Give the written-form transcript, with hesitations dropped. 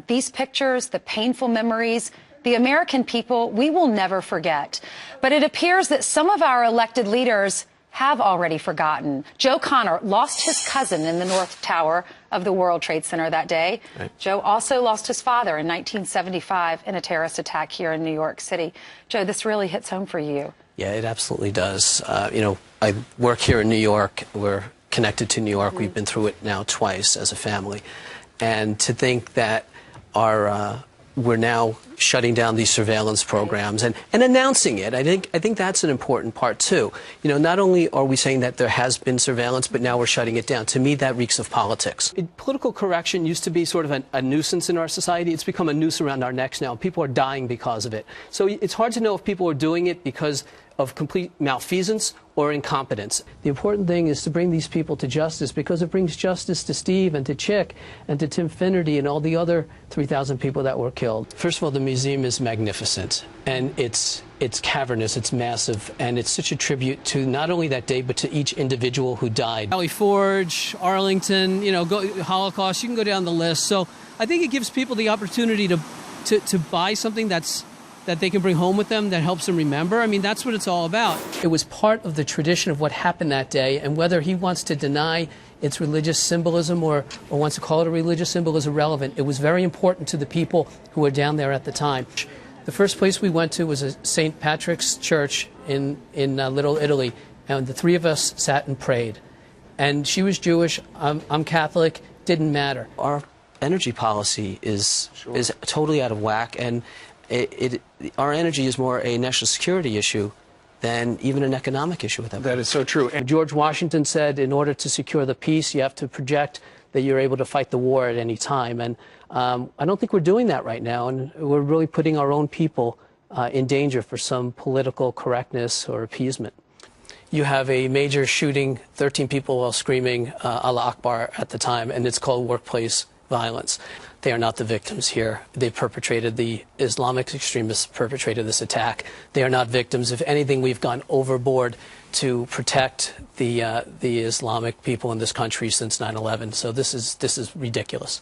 These pictures, the painful memories, the American people, we will never forget. But it appears that some of our elected leaders have already forgotten. Joe Connor lost his cousin in the North Tower of the World Trade Center that day. Right. Joe also lost his father in 1975 in a terrorist attack here in New York City. Joe, this really hits home for you. Yeah, it absolutely does. I work here in New York. We're connected to New York. We've been through it now twice as a family. And to think that we're now shutting down these surveillance programs and announcing it. I think that's an important part too. Not only are we saying that there has been surveillance, but now we're shutting it down. To me, that reeks of politics. Political correction used to be sort of a nuisance in our society. It's become a noose around our necks now. People are dying because of it. So it's hard to know if people are doing it because of complete malfeasance or incompetence. The important thing is to bring these people to justice, because it brings justice to Steve and to Chick and to Tim Finnerty and all the other 3,000 people that were killed. First of all, the museum is magnificent, and it's cavernous, it's massive, and it's such a tribute to not only that day, but to each individual who died. Valley Forge, Arlington, Holocaust, you can go down the list. So I think it gives people the opportunity to buy something that they can bring home with them that helps them remember. I mean, that's what it's all about. It was part of the tradition of what happened that day, and whether he wants to deny its religious symbolism or wants to call it a religious symbol is irrelevant. It was very important to the people who were down there at the time. The first place we went to was a St. Patrick's Church in Little Italy, and the three of us sat and prayed. And she was Jewish, I'm Catholic, didn't matter. Our energy policy is totally out of whack, and our energy is more a national security issue than even an economic issue with them. That is so true. And George Washington said, in order to secure the peace, you have to project that you're able to fight the war at any time. And I don't think we're doing that right now, and we're really putting our own people in danger for some political correctness or appeasement. You have a major shooting, 13 people while screaming Allah Akbar at the time, and it's called workplace violence. They are not the victims here. The Islamic extremists perpetrated this attack. They are not victims. If anything, we've gone overboard to protect the Islamic people in this country since 9/11. So this is ridiculous.